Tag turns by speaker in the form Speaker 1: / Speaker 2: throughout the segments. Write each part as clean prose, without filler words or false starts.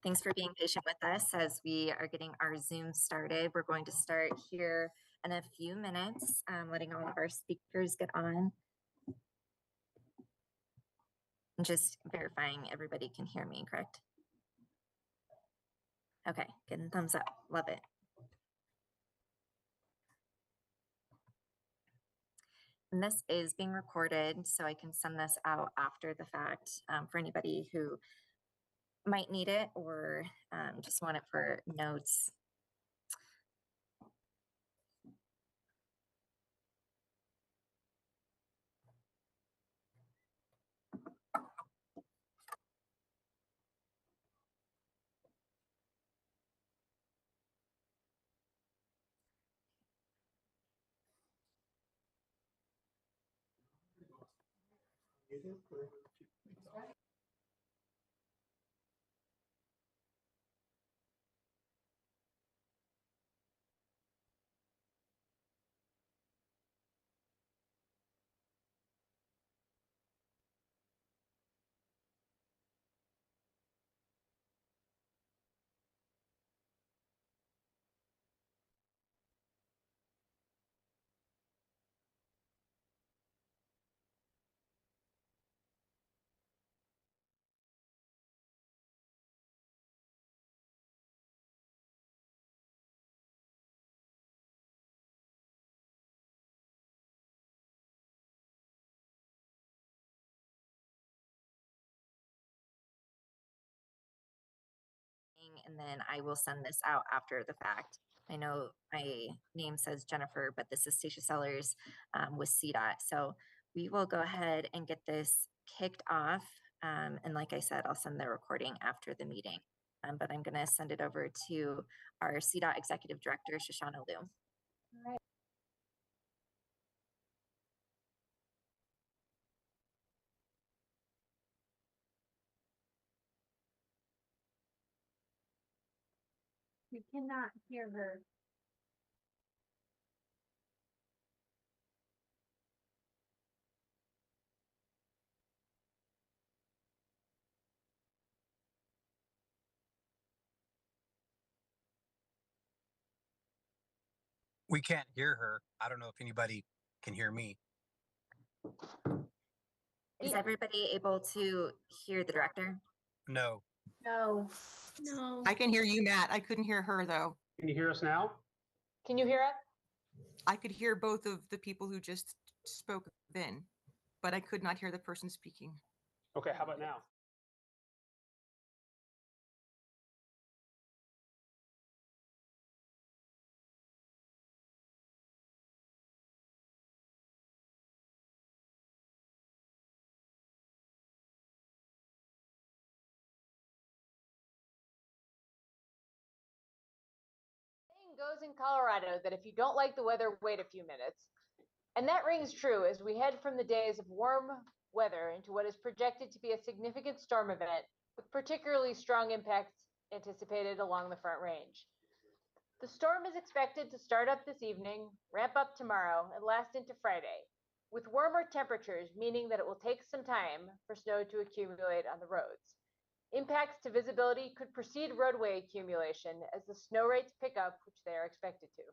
Speaker 1: Thanks for being patient with us as we are getting our Zoom started. We're going to start here in a few minutes, letting all of our speakers get on. And just verifying everybody can hear me, correct? Okay, getting thumbs up, love it. And this is being recorded, so I can send this out after the fact for anybody who might need it or just want it for notes. And then I will send this out after the fact. I know my name says Jennifer, but this is Stacia Sellers with CDOT. So we will go ahead and get this kicked off. And like I said, I'll send the recording after the meeting. But I'm going to send it over to our CDOT Executive Director, Shoshana Liu.
Speaker 2: All right. You cannot hear her.
Speaker 3: We can't hear her. I don't know if anybody can hear me.
Speaker 1: Is everybody able to hear the director?
Speaker 3: No.
Speaker 2: No.
Speaker 4: I can hear you, Matt. I couldn't hear her, though.
Speaker 5: Can you hear us now?
Speaker 2: Can you hear us?
Speaker 4: I could hear both of the people who just spoke then, but I could not hear the person speaking.
Speaker 5: Okay, how about now?
Speaker 2: Saying goes in Colorado that if you don't like the weather, wait a few minutes. And that rings true as we head from the days of warm weather into what is projected to be a significant storm event with particularly strong impacts anticipated along the Front Range. The storm is expected to start up this evening, ramp up tomorrow, and last into Friday, with warmer temperatures meaning that it will take some time for snow to accumulate on the roads. Impacts to visibility could precede roadway accumulation as the snow rates pick up, which they are expected to.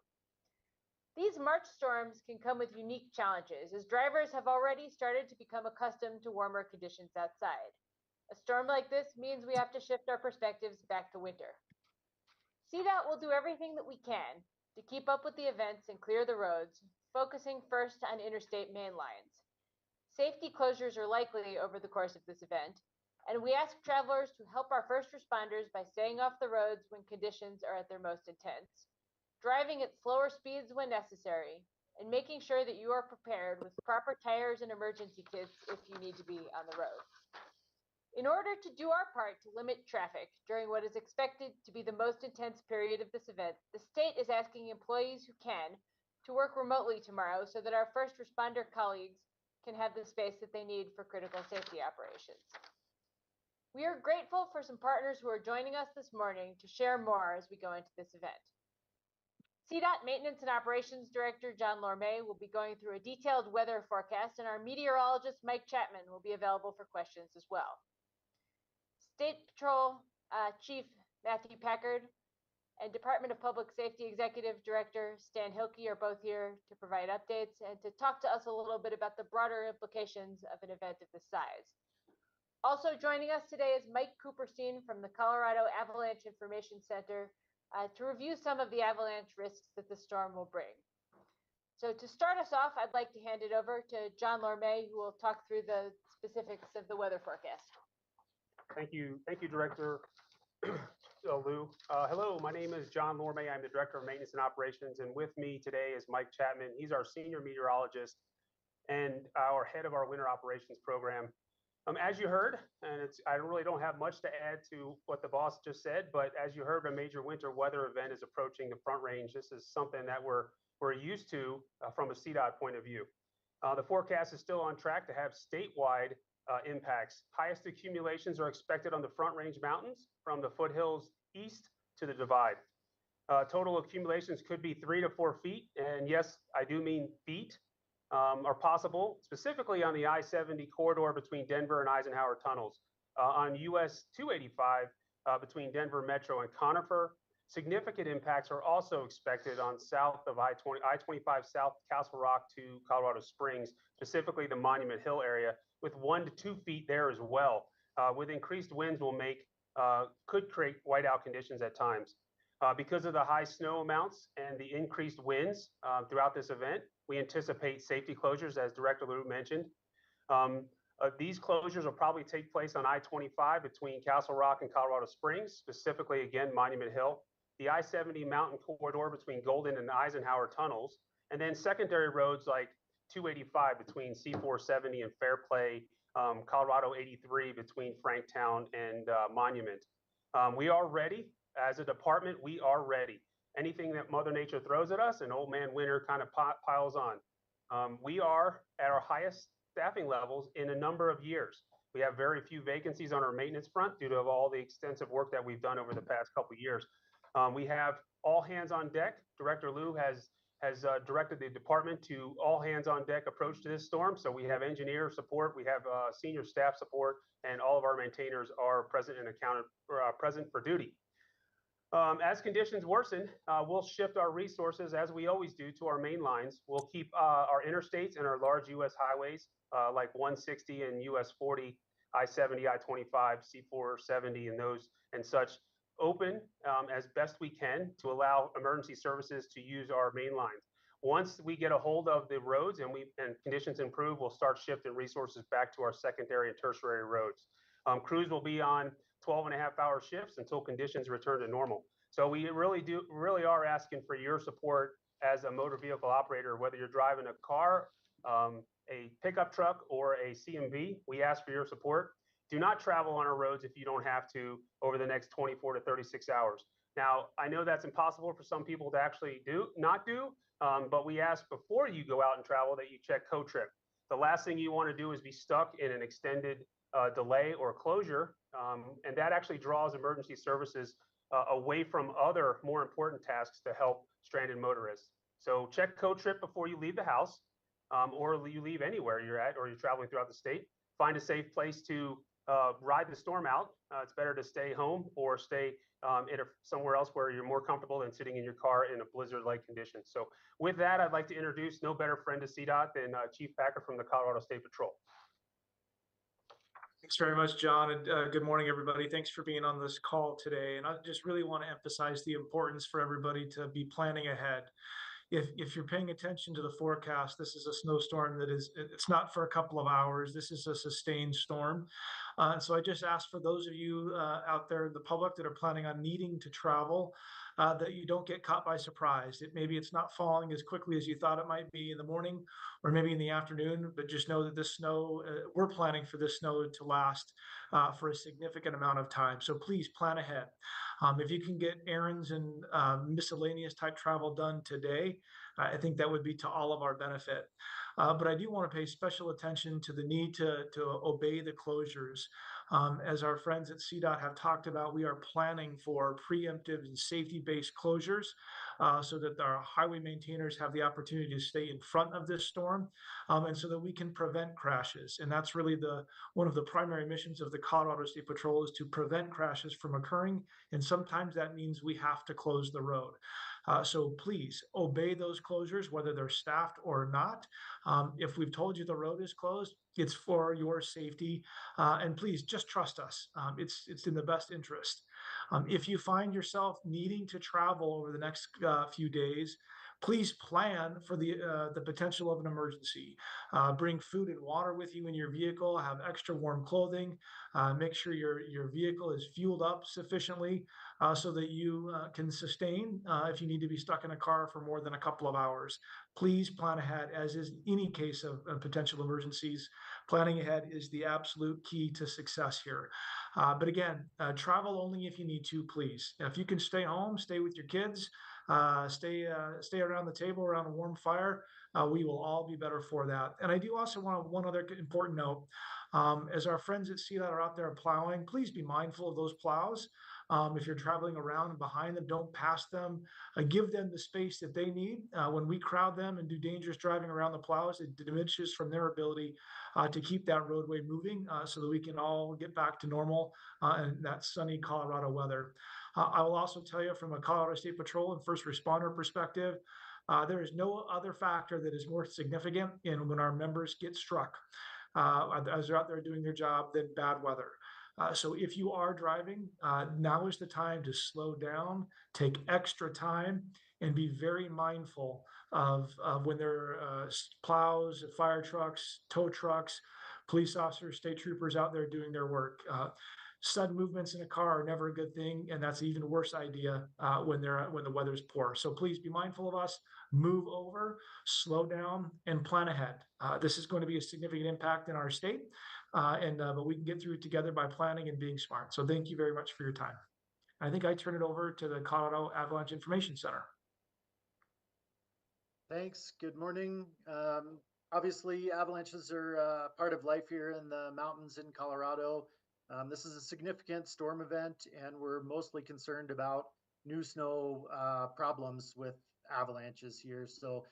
Speaker 2: These March storms can come with unique challenges as drivers have already started to become accustomed to warmer conditions outside. A storm like this means we have to shift our perspectives back to winter. CDOT will do everything that we can to keep up with the events and clear the roads, focusing first on interstate main lines. Safety closures are likely over the course of this event, and we ask travelers to help our first responders by staying off the roads when conditions are at their most intense, driving at slower speeds when necessary, and making sure that you are prepared with proper tires and emergency kits if you need to be on the road. In order to do our part to limit traffic during what is expected to be the most intense period of this event, the state is asking employees who can to work remotely tomorrow so that our first responder colleagues can have the space that they need for critical safety operations. We are grateful for some partners who are joining us this morning to share more as we go into this event. CDOT Maintenance and Operations Director John Lorme will be going through a detailed weather forecast, and our meteorologist Mike Chapman will be available for questions as well. State Patrol Chief Matthew Packard, and Department of Public Safety Executive Director Stan Hilke are both here to provide updates and to talk to us a little bit about the broader implications of an event of this size. Also joining us today is Mike Cooperstein from the Colorado Avalanche Information Center to review some of the avalanche risks that the storm will bring. So to start us off, I'd like to hand it over to John Lorme, who will talk through the specifics of the weather forecast.
Speaker 5: Thank you, Director Lou. Hello, my name is John Lorme. I'm the Director of Maintenance and Operations, and with me today is Mike Chapman. He's our Senior Meteorologist and our Head of our Winter Operations Program. As you heard, and I really don't have much to add to what the boss just said, but as you heard, a major winter weather event is approaching the Front Range. This is something that we're used to from a CDOT point of view. The forecast is still on track to have statewide impacts. Highest accumulations are expected on the Front Range Mountains from the foothills east to the Divide. Total accumulations could be 3 to 4 feet, and yes, I do mean feet, are possible, specifically on the I-70 corridor between Denver and Eisenhower tunnels. On US 285 between Denver Metro and Conifer, significant impacts are also expected on south of I-25 south Castle Rock to Colorado Springs, specifically the Monument Hill area, with 1 to 2 feet there as well. With increased winds could create whiteout conditions at times. Because of the high snow amounts and the increased winds throughout this event, we anticipate safety closures, as Director Lou mentioned. These closures will probably take place on I-25 between Castle Rock and Colorado Springs, specifically, again, Monument Hill, the I-70 mountain corridor between Golden and Eisenhower tunnels, and then secondary roads like 285 between C470 and Fairplay, Colorado 83 between Franktown and Monument. We are ready. As a department, we are ready. Anything that Mother Nature throws at us, and old man winter kind of piles on. We are at our highest staffing levels in a number of years. We have very few vacancies on our maintenance front due to all the extensive work that we've done over the past couple of years. We have all hands on deck. Director Lou has directed the department to all hands on deck approach to this storm. So we have engineer support, we have senior staff support, and all of our maintainers are present for duty. As conditions worsen, we'll shift our resources, as we always do, to our main lines. We'll keep our interstates and our large U.S. highways like 160 and US 40, I-70, I-25, C470, and those and such open as best we can to allow emergency services to use our main lines. Once we get a hold of the roads and conditions improve, we'll start shifting resources back to our secondary and tertiary roads. Crews will be on 12.5-hour shifts until conditions return to normal. So we really are asking for your support as a motor vehicle operator, whether you're driving a car, a pickup truck, or a CMV. We ask for your support. Do not travel on our roads if you don't have to over the next 24 to 36 hours. Now, I know that's impossible for some people to actually not do, but we ask before you go out and travel that you check CoTrip. The last thing you want to do is be stuck in an extended delay or closure, and that actually draws emergency services away from other more important tasks to help stranded motorists. So check CoTrip before you leave the house, or you leave anywhere you're at, or you're traveling throughout the state. Find a safe place to ride the storm out. It's better to stay home or stay somewhere else where you're more comfortable than sitting in your car in a blizzard-like condition. So with that, I'd like to introduce no better friend to CDOT than Chief Packer from the Colorado State Patrol.
Speaker 6: Thanks very much, John, and good morning, everybody. Thanks for being on this call today. And I just really want to emphasize the importance for everybody to be planning ahead. If you're paying attention to the forecast, this is a snowstorm it's not for a couple of hours. This is a sustained storm. So I just ask for those of you out there in the public that are planning on needing to travel, that you don't get caught by surprise. Maybe it's not falling as quickly as you thought it might be in the morning or maybe in the afternoon, but just know that this snow, we're planning for this snow to last for a significant amount of time. So please plan ahead. If you can get errands and miscellaneous type travel done today, I think that would be to all of our benefit. But I do want to pay special attention to the need to obey the closures. As our friends at CDOT have talked about, we are planning for preemptive and safety-based closures so that our highway maintainers have the opportunity to stay in front of this storm, and so that we can prevent crashes. And that's really one of the primary missions of the Colorado State Patrol, is to prevent crashes from occurring. And sometimes that means we have to close the road. So please obey those closures, whether they're staffed or not. If we've told you the road is closed, it's for your safety. And please just trust us. It's in the best interest. If you find yourself needing to travel over the next few days, please plan for the potential of an emergency. Bring food and water with you in your vehicle. Have extra warm clothing. Make sure your vehicle is fueled up sufficiently so that you can sustain if you need to be stuck in a car for more than a couple of hours. Please plan ahead, as is any case of potential emergencies. Planning ahead is the absolute key to success here. But again, travel only if you need to, please. If you can stay home, stay with your kids, stay around the table, around a warm fire. We will all be better for that. And I do also want one other important note. As our friends at CDOT are out there plowing, please be mindful of those plows. If you're traveling around and behind them, don't pass them. Give them the space that they need. When we crowd them and do dangerous driving around the plows, it diminishes from their ability to keep that roadway moving so that we can all get back to normal and that sunny Colorado weather. I will also tell you, from a Colorado State Patrol and first responder perspective, there is no other factor that is more significant in when our members get struck as they're out there doing their job than bad weather. So if you are driving, now is the time to slow down, take extra time, and be very mindful of when there are plows, fire trucks, tow trucks, police officers, state troopers out there doing their work. Sudden movements in a car are never a good thing, and that's an even worse idea when the weather's poor. So please be mindful of us. Move over, slow down, and plan ahead. This is going to be a significant impact in our state, but we can get through it together by planning and being smart. So thank you very much for your time. I think I turn it over to the Colorado Avalanche Information Center.
Speaker 7: Thanks. Good morning. Obviously, avalanches are part of life here in the mountains in Colorado. This is a significant storm event, and we're mostly concerned about new snow problems with avalanches here. So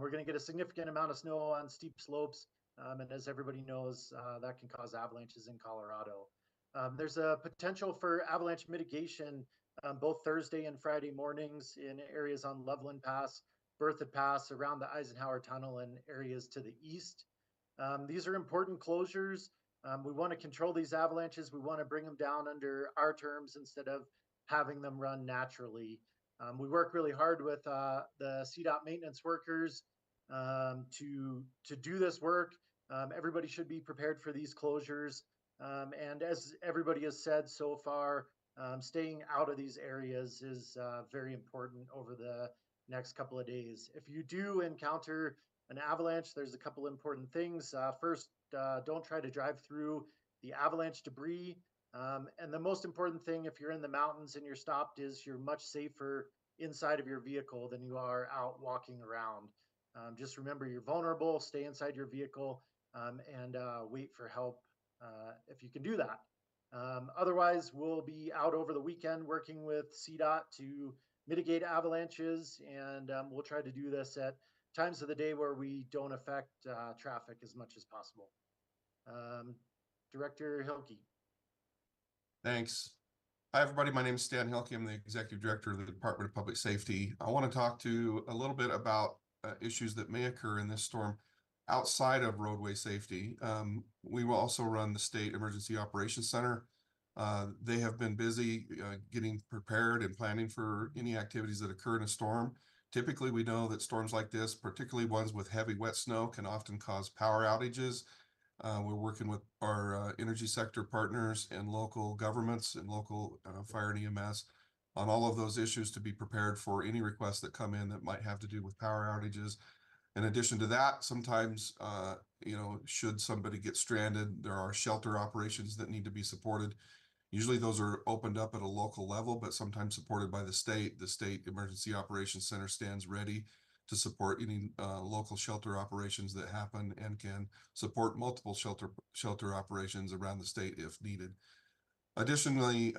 Speaker 7: we're going to get a significant amount of snow on steep slopes. And as everybody knows, that can cause avalanches in Colorado. There's a potential for avalanche mitigation both Thursday and Friday mornings in areas on Loveland Pass, Berthoud Pass, around the Eisenhower Tunnel, and areas to the east. These are important closures. We want to control these avalanches. We want to bring them down under our terms instead of having them run naturally. We work really hard with the CDOT maintenance workers to do this work. Everybody should be prepared for these closures. And as everybody has said so far, staying out of these areas is very important over the next couple of days. If you do encounter an avalanche, there's a couple important things. First, don't try to drive through the avalanche debris. And the most important thing, if you're in the mountains and you're stopped, is you're much safer inside of your vehicle than you are out walking around. Just remember, you're vulnerable. Stay inside your vehicle and wait for help if you can do that. Otherwise, we'll be out over the weekend working with CDOT to mitigate avalanches, and we'll try to do this at times of the day where we don't affect traffic as much as possible. Director Hilke.
Speaker 8: Thanks. Hi, everybody. My name is Stan Hilke. I'm the Executive Director of the Department of Public Safety. I want to talk to a little bit about issues that may occur in this storm outside of roadway safety. We will also run the State Emergency Operations Center. They have been busy getting prepared and planning for any activities that occur in a storm. Typically, we know that storms like this, particularly ones with heavy wet snow, can often cause power outages. We're working with our energy sector partners and local governments and local fire and EMS on all of those issues to be prepared for any requests that come in that might have to do with power outages. In addition to that, sometimes, should somebody get stranded, there are shelter operations that need to be supported. Usually those are opened up at a local level, but sometimes supported by the state. The State Emergency Operations Center stands ready to support any local shelter operations that happen and can support multiple shelter operations around the state if needed. Additionally,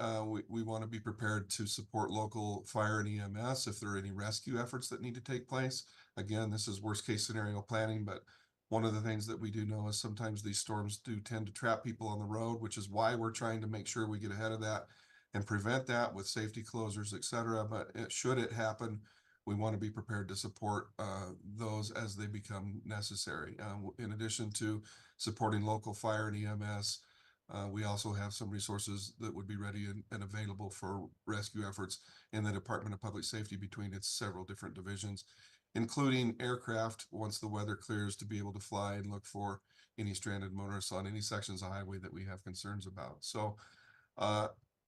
Speaker 8: we want to be prepared to support local fire and EMS if there are any rescue efforts that need to take place. Again, this is worst case scenario planning, but one of the things that we do know is sometimes these storms do tend to trap people on the road, which is why we're trying to make sure we get ahead of that and prevent that with safety closures, et cetera. But should it happen, we want to be prepared to support those as they become necessary. In addition to supporting local fire and EMS, we also have some resources that would be ready and available for rescue efforts in the Department of Public Safety between its several different divisions, including aircraft once the weather clears to be able to fly and look for any stranded motorists on any sections of highway that we have concerns about. So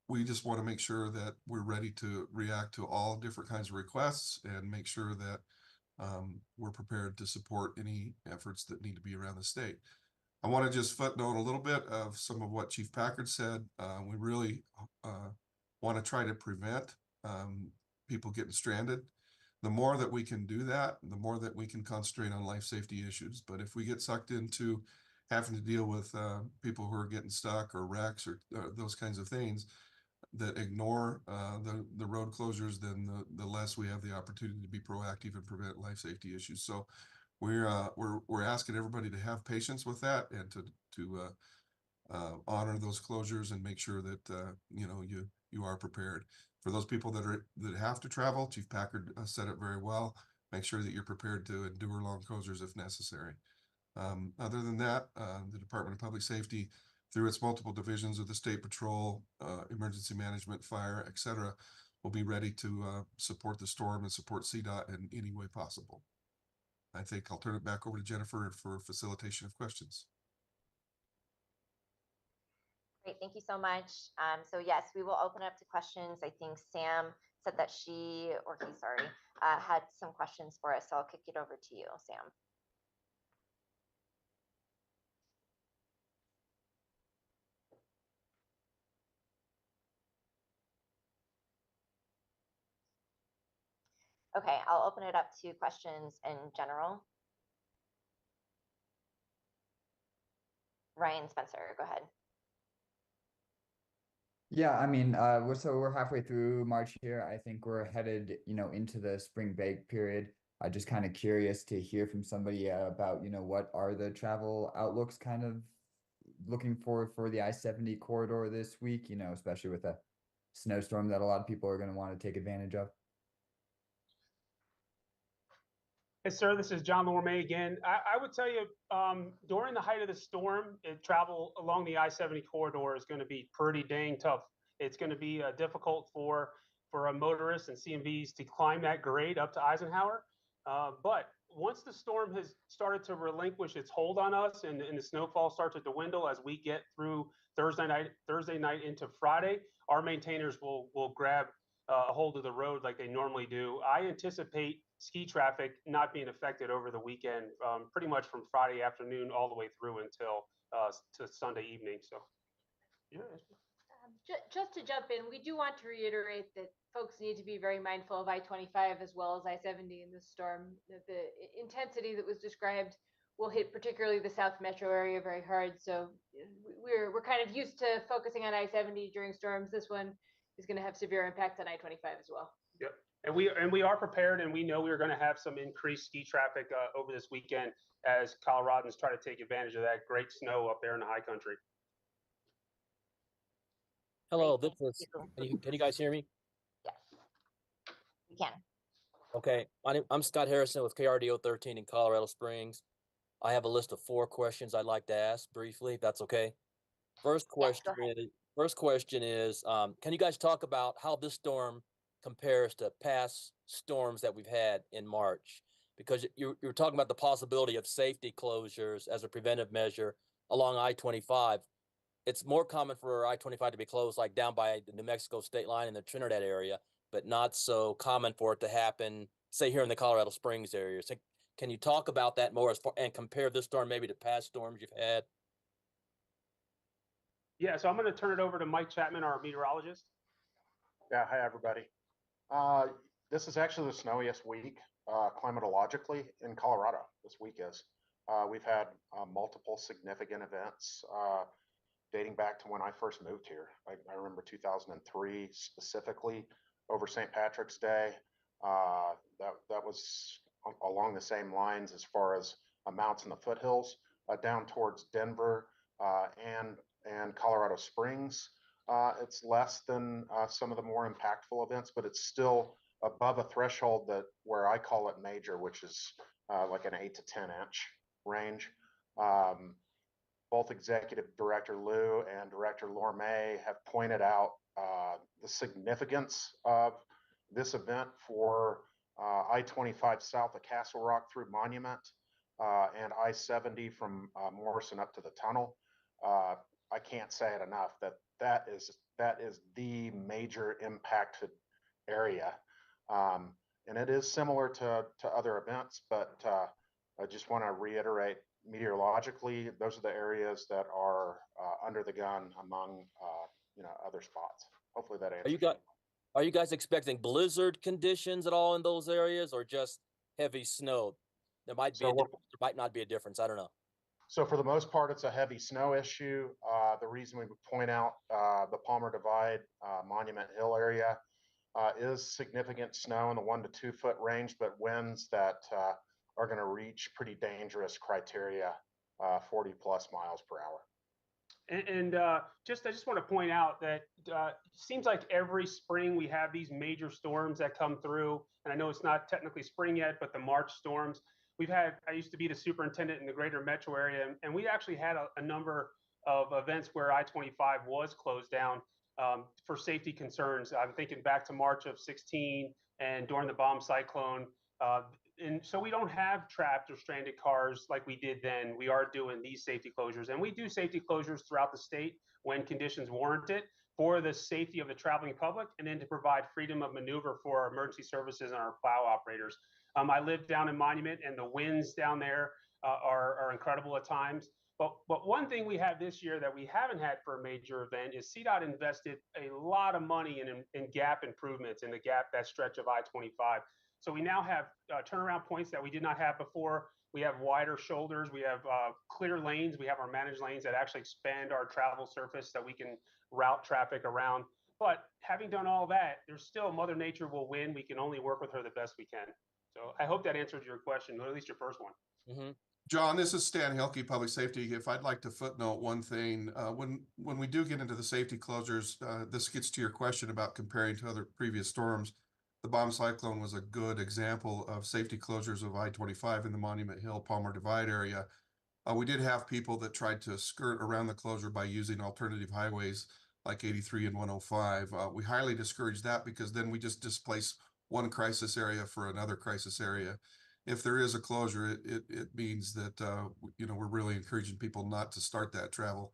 Speaker 8: we just want to make sure that we're ready to react to all different kinds of requests and make sure that we're prepared to support any efforts that need to be around the state. I want to just footnote a little bit of some of what Chief Packard said. We really want to try to prevent people getting stranded. The more that we can do that, the more that we can concentrate on life safety issues. But if we get sucked into having to deal with people who are getting stuck or wrecks or those kinds of things that ignore the road closures, then the less we have the opportunity to be proactive and prevent life safety issues. So we're asking everybody to have patience with that and to honor those closures and make sure that you are prepared. For those people that have to travel, Chief Packard said it very well. Make sure that you're prepared to endure long closures if necessary. Other than that, the Department of Public Safety, through its multiple divisions of the State Patrol, Emergency Management, Fire, et cetera, will be ready to support the storm and support CDOT in any way possible. I think I'll turn it back over to Jennifer for facilitation of questions.
Speaker 1: Great, thank you so much. So yes, we will open up to questions. I think Sam said that she, or he, sorry, had some questions for us. So I'll kick it over to you, Sam. Okay, I'll open it up to questions in general. Ryan Spencer, go ahead.
Speaker 9: Yeah, I mean, we're halfway through March here. I think we're headed, into the spring break period. I'm just kind of curious to hear from somebody about, what are the travel outlooks kind of looking for the I-70 corridor this week, especially with a snowstorm that a lot of people are going to want to take advantage of.
Speaker 5: Yes, sir. This is John Lorme again. I would tell you, during the height of the storm, travel along the I-70 corridor is going to be pretty dang tough. It's going to be difficult for motorists and CMVs to climb that grade up to Eisenhower. But once the storm has started to relinquish its hold on us and the snowfall starts to dwindle as we get through Thursday night into Friday, our maintainers will grab a hold of the road like they normally do. I anticipate ski traffic not being affected over the weekend, pretty much from Friday afternoon all the way through until to Sunday evening. So, yeah.
Speaker 2: Just to jump in, we do want to reiterate that folks need to be very mindful of I-25 as well as I-70 in this storm. The intensity that was described will hit particularly the South Metro area very hard. So we're kind of used to focusing on I-70 during storms. This one is going to have severe impact on I-25 as well.
Speaker 5: Yep. And we are prepared, and we know we're going to have some increased ski traffic over this weekend as Coloradans try to take advantage of that great snow up there in the high country.
Speaker 10: Hello, this is, can you guys hear me?
Speaker 1: Yes, we can.
Speaker 10: Okay, I'm Scott Harrison with KRDO 13 in Colorado Springs. I have a list of 4 questions I'd like to ask briefly, if that's okay. First question is, can you guys talk about how this storm compares to past storms that we've had in March? Because you were talking about the possibility of safety closures as a preventive measure along I-25. It's more common for I-25 to be closed like down by the New Mexico state line in the Trinidad area, but not so common for it to happen, say, here in the Colorado Springs area. So can you talk about that more and compare this storm maybe to past storms you've had?
Speaker 5: Yeah, so I'm going to turn it over to Mike Chapman, our meteorologist.
Speaker 11: Yeah, hi everybody. This is actually the snowiest week climatologically in Colorado this week is. We've had multiple significant events dating back to when I first moved here. I remember 2003 specifically over St. Patrick's Day. That was along the same lines as far as amounts in the foothills down towards Denver and Colorado Springs. It's less than some of the more impactful events, but it's still above a threshold that where I call it major, which is like an 8 to 10 inch range. Both Executive Director Lou and Director Lorme have pointed out the significance of this event for I-25 south of Castle Rock through Monument and I-70 from Morrison up to the tunnel. I can't say it enough that is the major impacted area. And it is similar to other events, but I just want to reiterate meteorologically, those are the areas that are under the gun among other spots. Hopefully that answers.
Speaker 10: Are you guys expecting blizzard conditions at all in those areas, or just heavy snow? There might be there might not be a difference. I don't know.
Speaker 11: So for the most part, it's a heavy snow issue. The reason we would point out the Palmer Divide, Monument Hill area is significant snow in the 1 to 2 foot range, but winds that are going to reach pretty dangerous criteria, 40 plus miles per hour.
Speaker 5: And I just want to point out that it seems like every spring we have these major storms that come through. And I know it's not technically spring yet, but the March storms. I used to be the superintendent in the greater metro area, and we actually had a number of events where I-25 was closed down for safety concerns. I'm thinking back to March of 16 and during the bomb cyclone. And so we don't have trapped or stranded cars like we did then. We are doing these safety closures, and we do safety closures throughout the state when conditions warrant it for the safety of the traveling public, and then to provide freedom of maneuver for our emergency services and our plow operators. I live down in Monument, and the winds down there are incredible at times. But one thing we have this year that we haven't had for a major event is CDOT invested a lot of money in gap improvements in that stretch of I-25. So we now have turnaround points that we did not have before. We have wider shoulders. We have clear lanes. We have our managed lanes that actually expand our travel surface that we can route traffic around. But having done all that, there's still Mother Nature will win. We can only work with her the best we can. So I hope that answers your question, or at least your first one.
Speaker 10: Mm-hmm.
Speaker 8: John, this is Stan Hilke, Public Safety. If I'd like to footnote one thing, when we do get into the safety closures, this gets to your question about comparing to other previous storms. The bomb cyclone was a good example of safety closures of I-25 in the Monument Hill, Palmer Divide area. We did have people that tried to skirt around the closure by using alternative highways like 83 and 105. We highly discourage that because then we just displace one crisis area for another crisis area. If there is a closure, it means that we're really encouraging people not to start that travel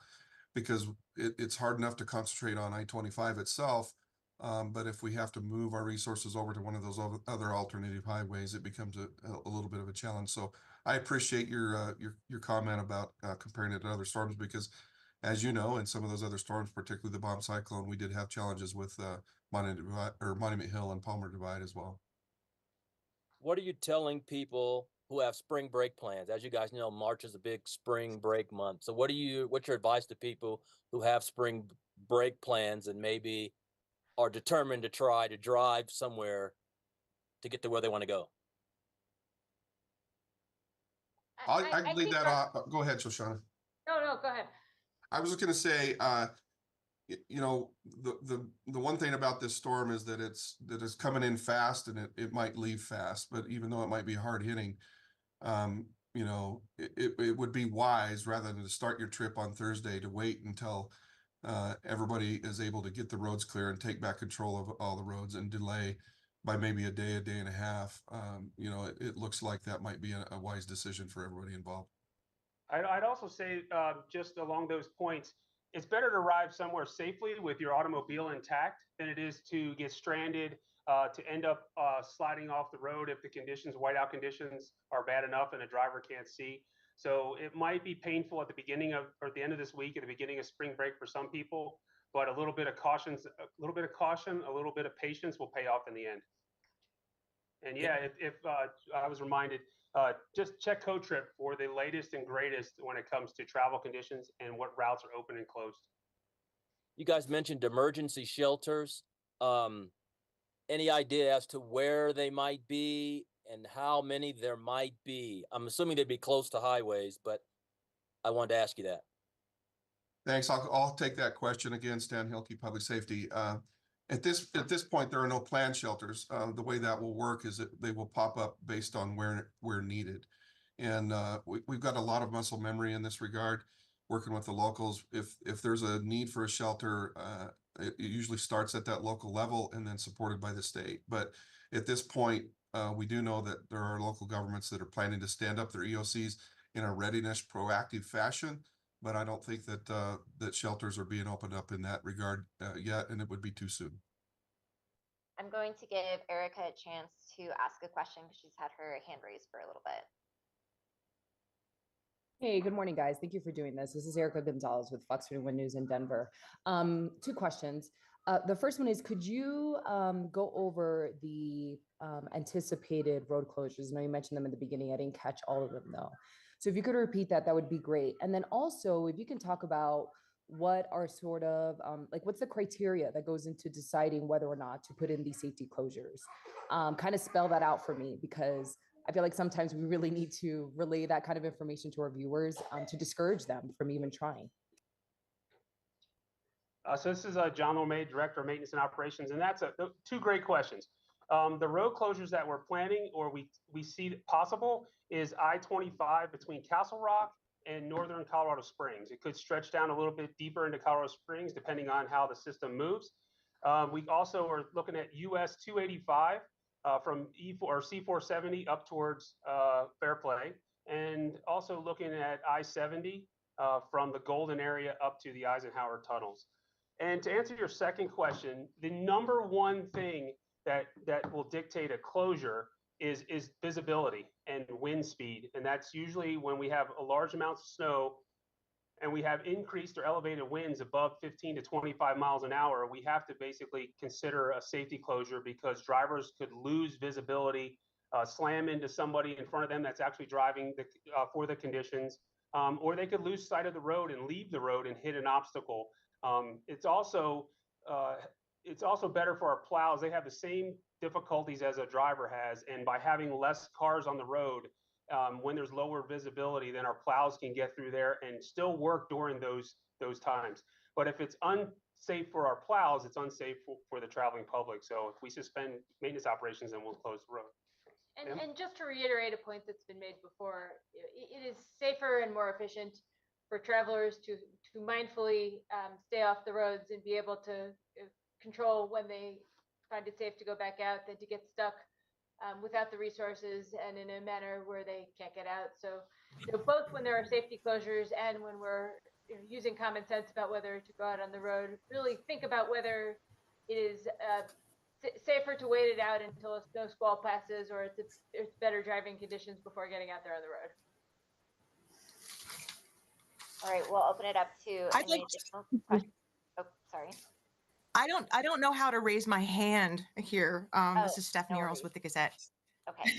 Speaker 8: because it's hard enough to concentrate on I-25 itself. But if we have to move our resources over to one of those other alternative highways, it becomes a little bit of a challenge. So I appreciate your comment about comparing it to other storms because, as you know, in some of those other storms, particularly the bomb cyclone, we did have challenges with Monument Hill and Palmer Divide as well.
Speaker 10: What are you telling people who have spring break plans? As you guys know, March is a big spring break month. So what's your advice to people who have spring break plans and maybe are determined to try to drive somewhere to get to where they want to go?
Speaker 8: I can lead that off. Go ahead, Shoshana.
Speaker 2: No, go ahead.
Speaker 8: I was just going to say, the one thing about this storm is that it's coming in fast and it might leave fast, but even though it might be hard hitting, it would be wise rather than to start your trip on Thursday to wait until everybody is able to get the roads clear and take back control of all the roads and delay by maybe a day and a half. It looks like that might be a wise decision for everybody involved.
Speaker 5: I'd also say just along those points, it's better to arrive somewhere safely with your automobile intact than it is to get stranded, to end up sliding off the road if the whiteout conditions are bad enough and a driver can't see. So it might be painful at the beginning of, or at the end of this week, at the beginning of spring break for some people, but a little bit of caution, a little bit of patience will pay off in the end. And yeah, if I was reminded, just check Code Trip for the latest and greatest when it comes to travel conditions and what routes are open and closed.
Speaker 10: You guys mentioned emergency shelters. Any idea as to where they might be and how many there might be? I'm assuming they'd be close to highways, but I wanted to ask you that.
Speaker 8: Thanks. I'll take that question again. Stan Hilke, Public Safety. At this point, there are no planned shelters. The way that will work is that they will pop up based on where needed. And we've got a lot of muscle memory in this regard, working with the locals. If there's a need for a shelter, it usually starts at that local level and then supported by the state. But at this point, we do know that there are local governments that are planning to stand up their EOCs in a readiness, proactive fashion. But I don't think that that shelters are being opened up in that regard yet, and it would be too soon.
Speaker 1: I'm going to give Erica a chance to ask a question because she's had her hand raised for a little bit.
Speaker 12: Hey, good morning, guys. Thank you for doing this. This is Erica Gonzalez with Fox 21 News in Denver. Two questions. The first one is, could you go over the anticipated road closures? I know you mentioned them in the beginning. I didn't catch all of them, though. So if you could repeat that, that would be great. And then also, if you can talk about what are sort of, like, what's the criteria that goes into deciding whether or not to put in these safety closures? Kind of spell that out for me, because I feel like sometimes we really need to relay that kind of information to our viewers to discourage them from even trying.
Speaker 5: So this is John Lomay, Director of Maintenance and Operations, and that's two great questions. The road closures that we're planning or we see possible is I-25 between Castle Rock and northern Colorado Springs. It could stretch down a little bit deeper into Colorado Springs depending on how the system moves. We also are looking at US 285 from E4 or C470 up towards Fairplay, and also looking at I-70 from the Golden area up to the Eisenhower tunnels. And to answer your second question, the number one thing that will dictate a closure is visibility and wind speed. And that's usually when we have a large amounts of snow and we have increased or elevated winds above 15 to 25 miles an hour, we have to basically consider a safety closure because drivers could lose visibility, slam into somebody in front of them that's actually driving for the conditions, or they could lose sight of the road and leave the road and hit an obstacle. It's also better for our plows. They have the same difficulties as a driver has, and by having less cars on the road, when there's lower visibility, then our plows can get through there and still work during those times. But if it's unsafe for our plows, it's unsafe for the traveling public. So if we suspend maintenance operations, then we'll close the road.
Speaker 2: And just to reiterate a point that's been made before, it is safer and more efficient for travelers to mindfully stay off the roads and be able to control when they find it safe to go back out than to get stuck without the resources and in a manner where they can't get out. So, both when there are safety closures and when we're using common sense about whether to go out on the road, really think about whether it is safer to wait it out until a snow squall passes, or it's better driving conditions before getting out there on the road.
Speaker 1: All right, we'll open it up to any additional questions. Oh, sorry.
Speaker 4: I don't know how to raise my hand here. This is Stephanie Earls with the Gazette.
Speaker 1: Okay.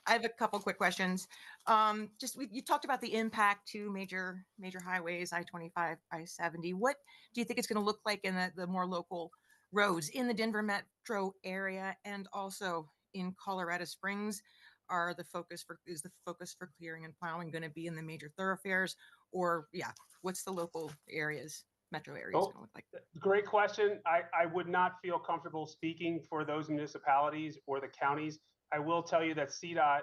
Speaker 4: I have a couple quick questions. You talked about the impact to major highways, I-25, I-70. What do you think it's going to look like in the more local roads in the Denver metro area and also in Colorado Springs? Is the focus for clearing and plowing going to be in the major thoroughfares, or what's the local areas, metro areas going to look like?
Speaker 5: Great question. I would not feel comfortable speaking for those municipalities or the counties. I will tell you that CDOT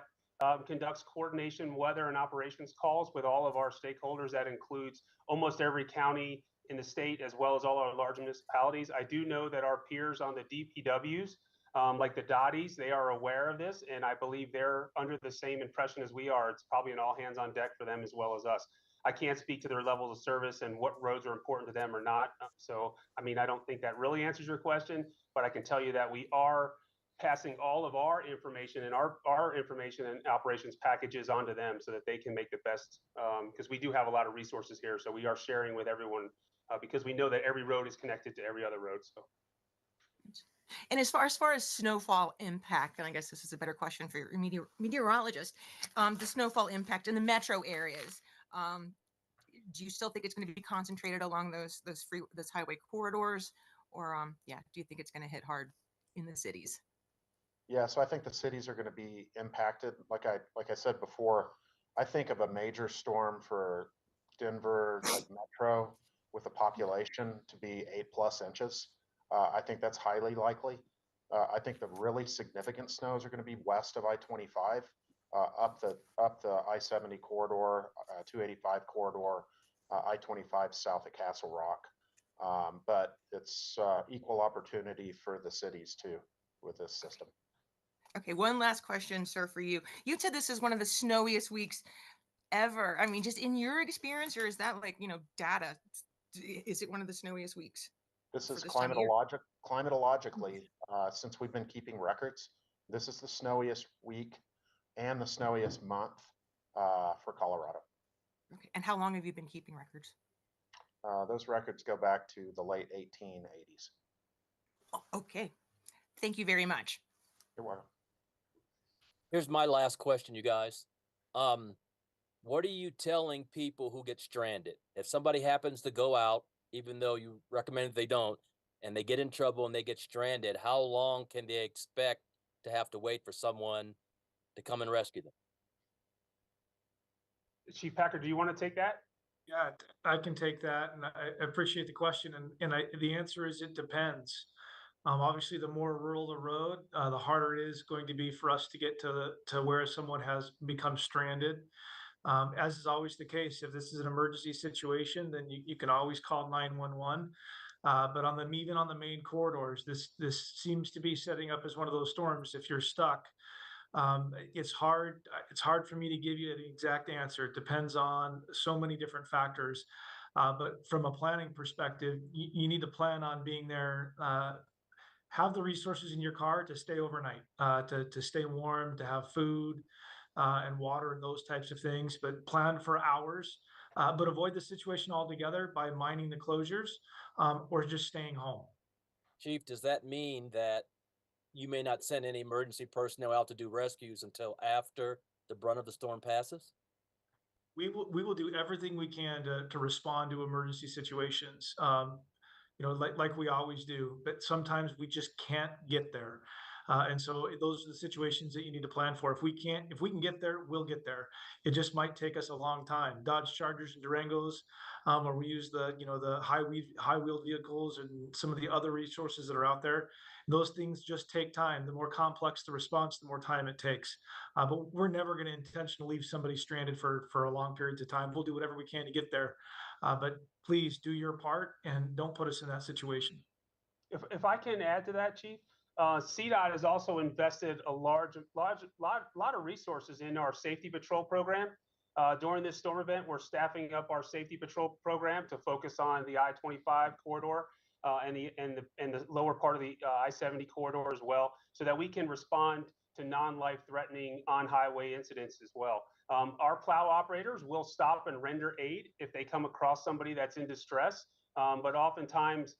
Speaker 5: conducts coordination, weather, and operations calls with all of our stakeholders. That includes almost every county in the state, as well as all our large municipalities. I do know that our peers on the DPWs, like the Dotties, they are aware of this, and I believe they're under the same impression as we are. It's probably an all hands on deck for them as well as us. I can't speak to their levels of service and what roads are important to them or not. So, I mean, I don't think that really answers your question, but I can tell you that we are passing all of our information and our information and operations packages onto them so that they can make the best, because we do have a lot of resources here. So we are sharing with everyone because we know that every road is connected to every other road. So.
Speaker 4: And as far as snowfall impact, and I guess this is a better question for your meteorologist, the snowfall impact in the metro areas. Do you still think it's going to be concentrated along those highway corridors, or yeah, do you think it's going to hit hard in the cities?
Speaker 11: Yeah, so I think the cities are going to be impacted. Like I said before, I think of a major storm for Denver, like metro, with a population to be 8+ inches. I think that's highly likely. I think the really significant snows are going to be west of I-25, up the I-70 corridor, 285 corridor, I-25 south of Castle Rock. But it's equal opportunity for the cities too with this system.
Speaker 4: Okay, one last question, sir, for you. You said this is one of the snowiest weeks ever. I mean, just in your experience, or is that like, data? Is it one of the snowiest weeks?
Speaker 11: This is
Speaker 4: this time of year?
Speaker 11: climatologically, since we've been keeping records, this is the snowiest week and the snowiest month for Colorado.
Speaker 4: Okay, and how long have you been keeping records?
Speaker 11: Those records go back to the late 1880s.
Speaker 4: Oh, okay, thank you very much.
Speaker 11: You're welcome.
Speaker 10: Here's my last question, you guys. What are you telling people who get stranded? If somebody happens to go out, even though you recommend they don't, and they get in trouble and they get stranded, how long can they expect to have to wait for someone to come and rescue them?
Speaker 5: Chief Packer, do you want to take that?
Speaker 6: Yeah, I can take that, and I appreciate the question, and the answer is it depends. Obviously, the more rural the road, the harder it is going to be for us to get to where someone has become stranded. As is always the case, if this is an emergency situation, then you can always call 911. But even on the main corridors, this seems to be setting up as one of those storms. If you're stuck, it's hard for me to give you an exact answer. It depends on so many different factors. But from a planning perspective, you need to plan on being there. Have the resources in your car to stay overnight, to stay warm, to have food and water and those types of things, but plan for hours. But avoid the situation altogether by minding the closures or just staying home.
Speaker 10: Chief, does that mean that you may not send any emergency personnel out to do rescues until after the brunt of the storm passes?
Speaker 6: We will do everything we can to respond to emergency situations. Like we always do, but sometimes we just can't get there. And so those are the situations that you need to plan for. If we can get there, we'll get there. It just might take us a long time. Dodge Chargers and Durangos, or we use the high wheeled vehicles and some of the other resources that are out there. Those things just take time. The more complex the response, the more time it takes. But we're never going to intentionally leave somebody stranded for a long period of time. We'll do whatever we can to get there. But please do your part and don't put us in that situation.
Speaker 5: If I can add to that, Chief, CDOT has also invested a lot of resources in our safety patrol program. During this storm event, we're staffing up our safety patrol program to focus on the I-25 corridor and the lower part of the I-70 corridor as well, so that we can respond to non-life-threatening on-highway incidents as well. Our plow operators will stop and render aid if they come across somebody that's in distress, but oftentimes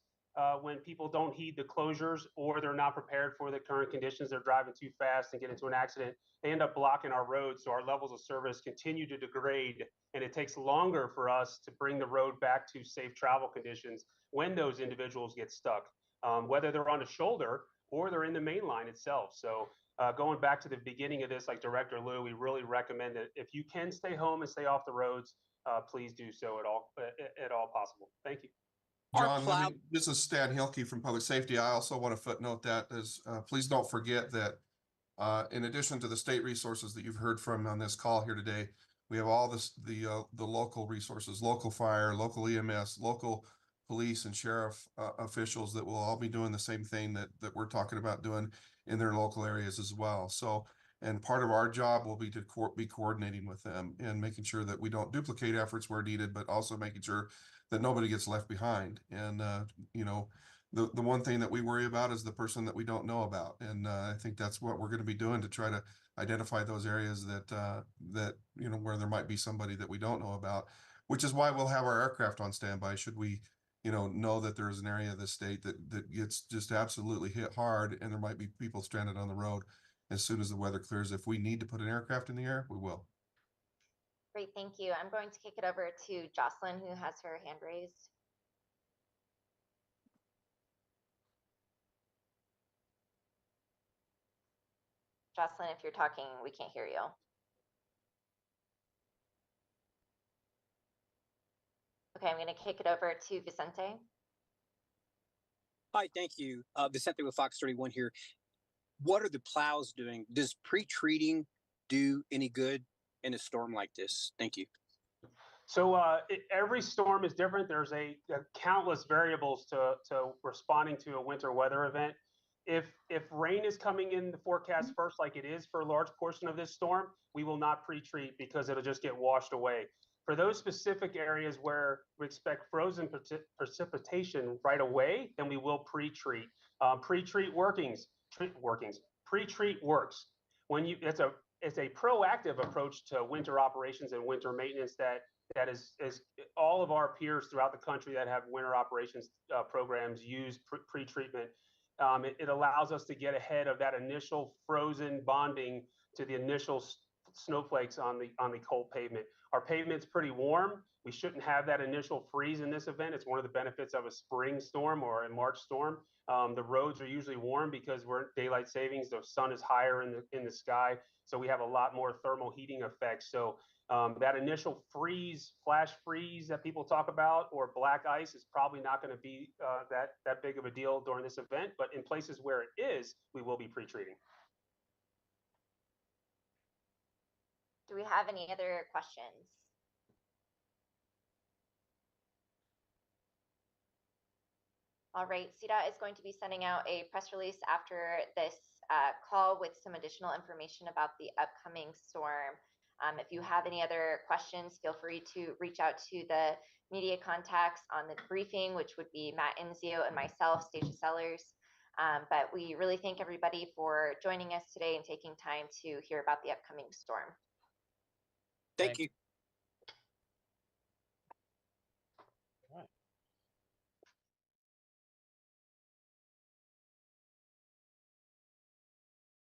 Speaker 5: when people don't heed the closures or they're not prepared for the current conditions, they're driving too fast and get into an accident, they end up blocking our roads. So our levels of service continue to degrade, and it takes longer for us to bring the road back to safe travel conditions when those individuals get stuck, whether they're on a shoulder or they're in the main line itself. So going back to the beginning of this, like Director Liu, we really recommend that if you can stay home and stay off the roads, please do so at all possible. Thank you.
Speaker 8: John, this is Stan Hilke from Public Safety. I also want to footnote that please don't forget that in addition to the state resources that you've heard from on this call here today, we have all the local resources, local fire, local EMS, local police and sheriff officials that will all be doing the same thing that we're talking about doing in their local areas as well. So, and part of our job will be to be coordinating with them and making sure that we don't duplicate efforts where needed, but also making sure that nobody gets left behind. And, the one thing that we worry about is the person that we don't know about. And I think that's what we're going to be doing to try to identify those areas that where there might be somebody that we don't know about, which is why we'll have our aircraft on standby should we, know that there's an area of the state that gets just absolutely hit hard, and there might be people stranded on the road as soon as the weather clears. If we need to put an aircraft in the air, we will.
Speaker 1: Great, thank you. I'm going to kick it over to Jocelyn, who has her hand raised. Jocelyn, if you're talking, we can't hear you. Okay, I'm going to kick it over to Vicente.
Speaker 3: Hi, thank you. Vicente with Fox 31 here. What are the plows doing? Does pre-treating do any good in a storm like this? Thank you.
Speaker 5: So every storm is different. There's a countless variables to responding to a winter weather event. If rain is coming in the forecast first, like it is for a large portion of this storm, we will not pre-treat because it'll just get washed away. For those specific areas where we expect frozen precipitation right away, then we will pre-treat. Pre-treat pre-treat works. It's a proactive approach to winter operations and winter maintenance that is all of our peers throughout the country that have winter operations programs use pre-treatment. It allows us to get ahead of that initial frozen bonding to the initial snowflakes on the cold pavement. Our pavement's pretty warm. We shouldn't have that initial freeze in this event. It's one of the benefits of a spring storm or a March storm. The roads are usually warm because we're in daylight savings. The sun is higher in the sky, so we have a lot more thermal heating effects. So that initial flash freeze that people talk about, or black ice, is probably not going to be that big of a deal during this event. But in places where it is, we will be pre-treating.
Speaker 1: Do we have any other questions? All right, CDOT is going to be sending out a press release after this call with some additional information about the upcoming storm. If you have any other questions, feel free to reach out to the media contacts on the briefing, which would be Matt Enzio and myself, Stacia Sellers. But we really thank everybody for joining us today and taking time to hear about the upcoming storm.
Speaker 3: Thank you.